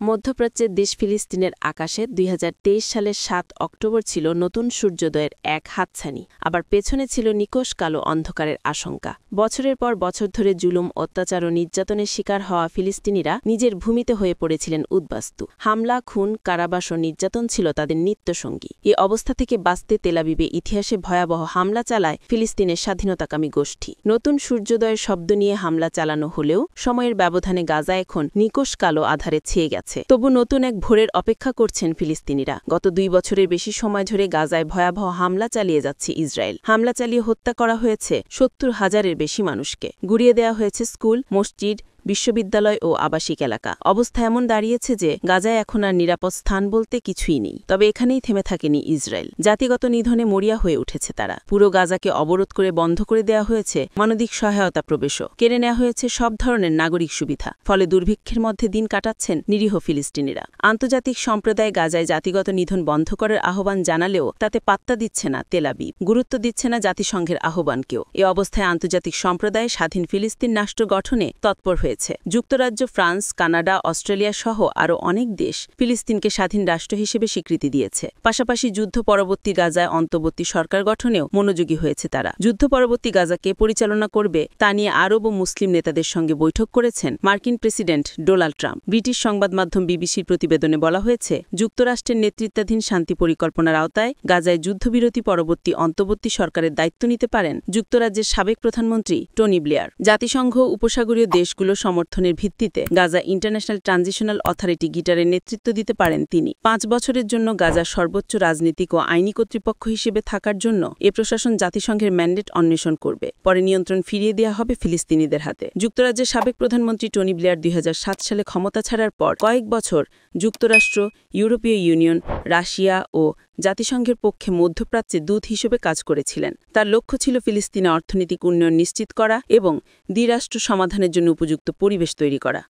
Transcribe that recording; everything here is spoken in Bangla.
মধ্যপ্রাচ্যের দেশ ফিলিস্তিনের আকাশে ২০২৩ সালের ৭ অক্টোবর ছিল নতুন সূর্যোদয়ের এক হাতছানি, আবার পেছনে ছিল নিকষ কালো অন্ধকারের আশঙ্কা। বছরের পর বছর ধরে জুলুম, অত্যাচার ও নির্যাতনের শিকার হওয়া ফিলিস্তিনিরা নিজের ভূমিতে হয়ে পড়েছিলেন উদ্বাস্তু। হামলা, খুন, কারাবাস ও নির্যাতন ছিল তাদের নিত্যসঙ্গী। এ অবস্থা থেকে বাঁচতে তেলাবিবে ইতিহাসে ভয়াবহ হামলা চালায় ফিলিস্তিনের স্বাধীনতাকামী গোষ্ঠী। নতুন সূর্যোদয়ের শব্দ নিয়ে হামলা চালানো হলেও সময়ের ব্যবধানে গাজা এখন নিকষ কালো আধারে ছেয়ে গেছে। তবু নতুন এক ভোরের অপেক্ষা করছেন ফিলিস্তিনিরা। গত ২ বছরের বেশি সময় ধরে গাজায় ভয়াবহ হামলা চালিয়ে যাচ্ছে ইসরায়েল। হামলা চালিয়ে হত্যা করা হয়েছে ৭০,০০০-এর বেশি মানুষকে। গুড়িয়ে দেওয়া হয়েছে স্কুল, মসজিদ, বিশ্ববিদ্যালয় ও আবাসিক এলাকা। অবস্থা এমন দাঁড়িয়েছে যে গাজায় এখন আর নিরাপদ স্থান বলতে কিছুই নেই। তবে এখানেই থেমে থাকেনি ইসরায়েল। জাতিগত নিধনে মরিয়া হয়ে উঠেছে তারা। পুরো গাজাকে অবরোধ করে বন্ধ করে দেওয়া হয়েছে মানবিক সহায়তা প্রবেশও। কেড়ে নেওয়া হয়েছে সব ধরনের নাগরিক সুবিধা। ফলে দুর্ভিক্ষের মধ্যে দিন কাটাচ্ছেন নিরীহ ফিলিস্তিনিরা। আন্তর্জাতিক সম্প্রদায় গাজায় জাতিগত নিধন বন্ধ করার আহ্বান জানালেও তাতে পাত্তা দিচ্ছে না তেল আবিব, গুরুত্ব দিচ্ছে না জাতিসংঘের আহ্বানকেও। এ অবস্থায় আন্তর্জাতিক সম্প্রদায় স্বাধীন ফিলিস্তিন রাষ্ট্র গঠনে তৎপর হয়েছে। যুক্তরাজ্য, ফ্রান্স, কানাডা, অস্ট্রেলিয়া সহ আরও অনেক দেশ ফিলিস্তিনকে স্বাধীন রাষ্ট্র হিসেবে স্বীকৃতি দিয়েছে। পাশাপাশি যুদ্ধ পরবর্তী গাজায় অন্তর্বর্তী সরকার গঠনেও মনোযোগী হয়েছে তারা। যুদ্ধ পরবর্তী গাজাকে পরিচালনা করবে তা নিয়ে আরব ও মুসলিম নেতাদের সঙ্গে বৈঠক করেছেন মার্কিন প্রেসিডেন্ট ডোনাল্ড ট্রাম্প। ব্রিটিশ সংবাদ মাধ্যম বিবিসির প্রতিবেদনে বলা হয়েছে, যুক্তরাষ্ট্রের নেতৃত্বাধীন শান্তি পরিকল্পনার আওতায় গাজায় যুদ্ধবিরতি পরবর্তী অন্তর্বর্তী সরকারের দায়িত্ব নিতে পারেন যুক্তরাজ্যের সাবেক প্রধানমন্ত্রী টনি ব্লেয়ার। জাতিসংঘ উপসাগরীয় দেশগুলো সমর্থনের ভিত্তিতে গাজা ইন্টারন্যাশনাল ট্রানজিশনাল অথরিটি গিটারের নেতৃত্ব দিতে পারেন তিনি। ৫ বছরের জন্য গাজার সর্বোচ্চ রাজনীতিক ও আইনি কর্তৃপক্ষ হিসেবে থাকার জন্য এ প্রশাসন জাতিসংঘের ম্যান্ডেট অন্বেষণ করবে। পরে নিয়ন্ত্রণ ফিরিয়ে দেওয়া হবে ফিলিস্তিনিদের হাতে। যুক্তরাজ্যের সাবেক প্রধানমন্ত্রী টনি ব্লেয়ার ২০০৭ সালে ক্ষমতা ছাড়ার পর কয়েক বছর যুক্তরাষ্ট্র, ইউরোপীয় ইউনিয়ন, রাশিয়া ও জাতিসংঘের পক্ষে মধ্যপ্রাচ্যে দূত হিসেবে কাজ করেছিলেন। তার লক্ষ্য ছিল ফিলিস্তিনে অর্থনৈতিক উন্নয়ন নিশ্চিত করা এবং দ্বিরাষ্ট্র সমাধানের জন্য উপযুক্ত পরিবেশ তৈরি করা।